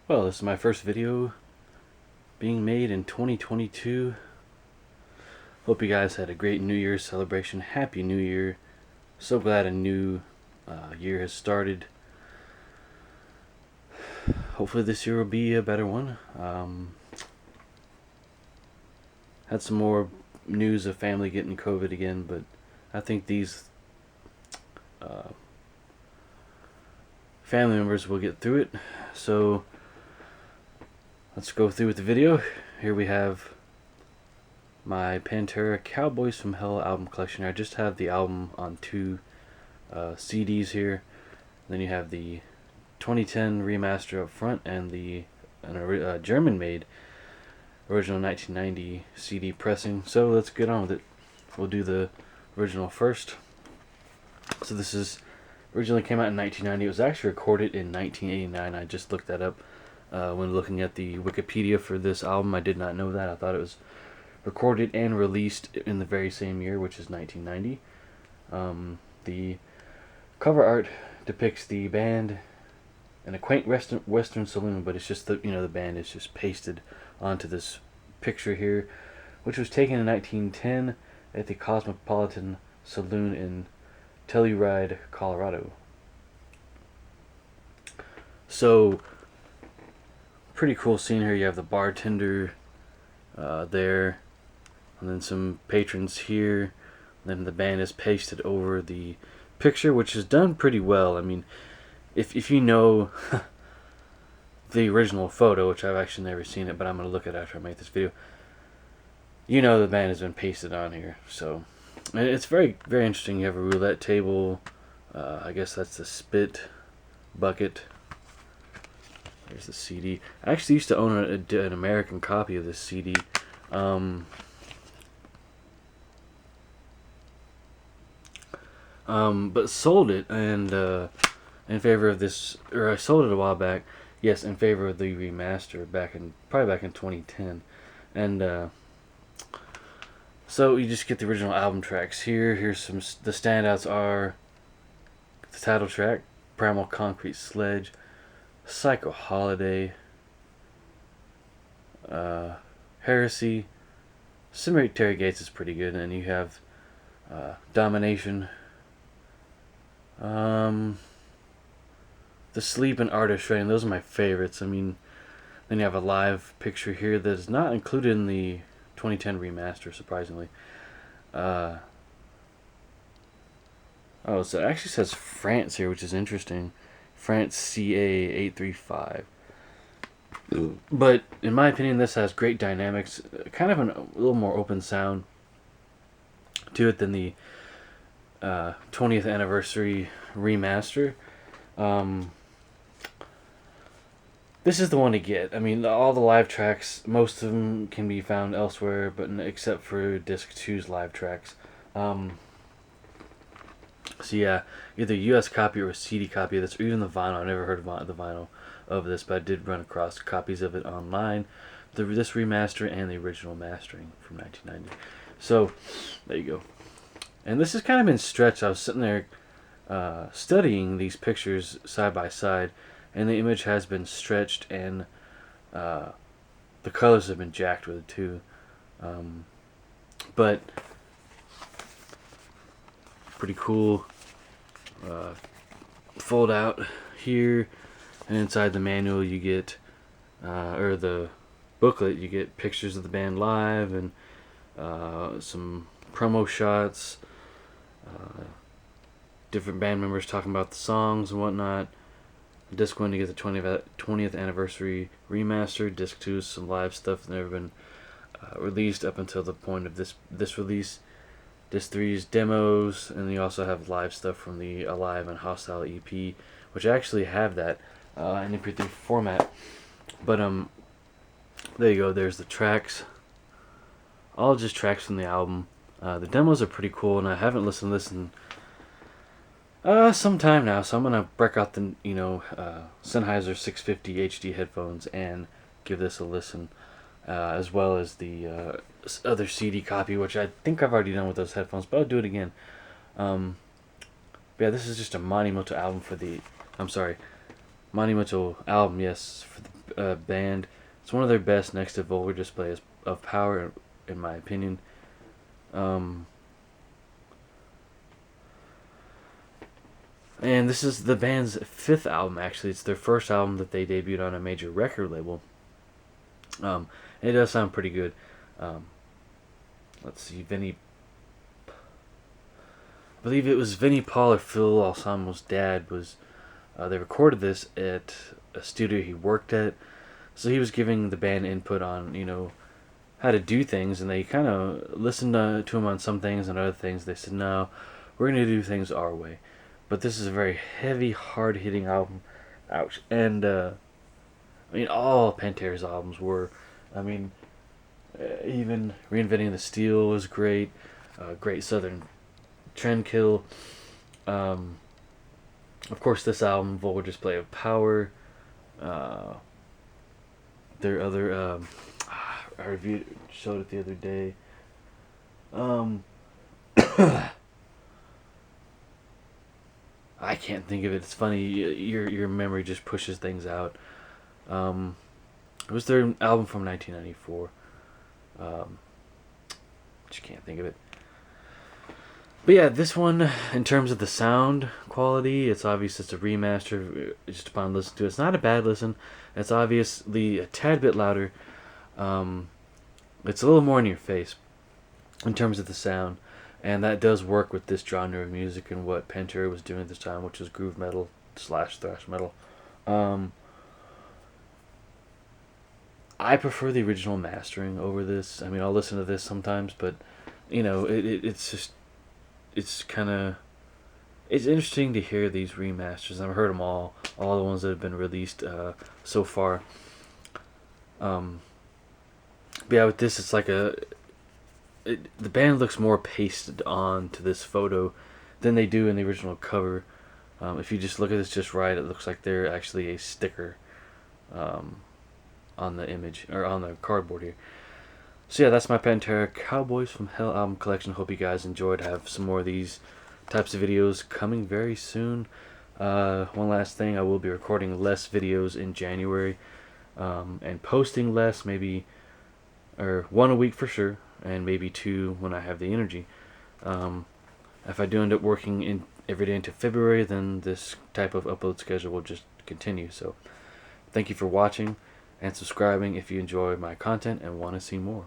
Well, this is my first video being made in 2022. Hope you guys had a great New Year's celebration. Happy New Year. So glad a new year has started. Hopefully this year will be a better one. Had some more news of family getting COVID again, but I think these family members will get through it. So let's go through with the video. Here we have my Pantera Cowboys from Hell album collection. I just have the album on two CDs here. Then you have the 2010 remaster up front and the German-made original 1990 CD pressing. So let's get on with it. We'll do the original first. So this is originally came out in 1990. It was actually recorded in 1989. I just looked that up when looking at the Wikipedia for this album. I did not know that. I thought it was recorded and released in the very same year, which is 1990. The cover art depicts the band in a quaint western saloon, but it's just the band is just pasted onto this picture here, which was taken in 1910 at the Cosmopolitan Saloon in Telluride, Colorado. So, pretty cool scene here. You have the bartender there, and then some patrons here. Then the band is pasted over the picture, which is done pretty well. I mean, if you know the original photo, which I've actually never seen it, but I'm going to look at it after I make this video, you know the band has been pasted on here. So, and it's very, very interesting. You have a roulette table. I guess that's the spit bucket. There's the CD. I actually used to own an American copy of this CD. But sold it and in favor of this, or I sold it a while back. Yes, in favor of the remaster probably back in 2010, and so you just get the original album tracks here. Here's some. The standouts are the title track, Primal Concrete Sledge, Psycho Holiday, Heresy, Cemetery Gates is pretty good, and you have Domination, The Sleep and Artist Rain. Those are my favorites. I mean, then you have a live picture here that is not included in the 2010 remaster, surprisingly. Oh, so it actually says France here, which is interesting. France CA835. But in my opinion, this has great dynamics, kind of a little more open sound to it than the 20th anniversary remaster. This is the one to get. I mean, all the live tracks, most of them can be found elsewhere, but except for Disc 2's live tracks. So yeah, either US copy or a CD copy of this, or even the vinyl. I never heard of the vinyl of this, but I did run across copies of it online. This remaster and the original mastering from 1990. So, there you go. And this has kind of been stretched. I was sitting there studying these pictures side by side, and the image has been stretched, and the colors have been jacked with it too. But pretty cool. Fold out here, and inside the manual you get, or the booklet, you get pictures of the band live and some promo shots, different band members talking about the songs and whatnot. Disc 1, you get the 20th anniversary remaster. Disc 2 is some live stuff that's never been released up until the point of this release. Disc 3 is demos, and you also have live stuff from the Alive and Hostile EP, which I actually have that in MP3 format. But there you go. There's the tracks. All just tracks from the album. The demos are pretty cool, and I haven't listened to this in some time now, so I'm gonna break out the Sennheiser 650 HD headphones and give this a listen, as well as the other CD copy, which I think I've already done with those headphones, but I'll do it again. But yeah, this is just a monumental album for the. I'm sorry, monumental album, yes, for band. It's one of their best next to Vulgar Display of Power, in my opinion. And this is the band's 5th album, actually. It's their first album that they debuted on a major record label. It does sound pretty good. Let's see, I believe it was Vinnie Paul or Phil Alsamo's dad was. They recorded this at a studio he worked at, so he was giving the band input on how to do things, and they kind of listened to him on some things, and other things they said, no, we're gonna do things our way. But this is a very heavy, hard-hitting album. Ouch. And all Pantera's albums were. Even Reinventing the Steel was great. Great Southern Trendkill. Of course, this album, Vulgar Display of Power. Their other, I showed it the other day. I can't think of it. It's funny. Your memory just pushes things out. It was their album from 1994. Just can't think of it. But yeah, this one, in terms of the sound quality, it's obvious it's a remaster. Just upon listening to it, it's not a bad listen. It's obviously a tad bit louder. It's a little more in your face in terms of the sound, and that does work with this genre of music and what Pantera was doing at this time, which was groove metal / thrash metal. I prefer the original mastering over this. I'll listen to this sometimes, but it's just. It's interesting to hear these remasters. I've heard them all the ones that have been released so far. But yeah, with this, it's like the band looks more pasted on to this photo than they do in the original cover. If you just look at this just right, it looks like they're actually a sticker on the image, or on the cardboard here. So yeah, that's my Pantera Cowboys from Hell album collection. Hope you guys enjoyed. I have some more of these types of videos coming very soon. One last thing, I will be recording less videos in January, and posting less, maybe, or 1 a week for sure, and maybe 2 when I have the energy. If I do end up working every day into February, then this type of upload schedule will just continue. So thank you for watching and subscribing if you enjoy my content and want to see more.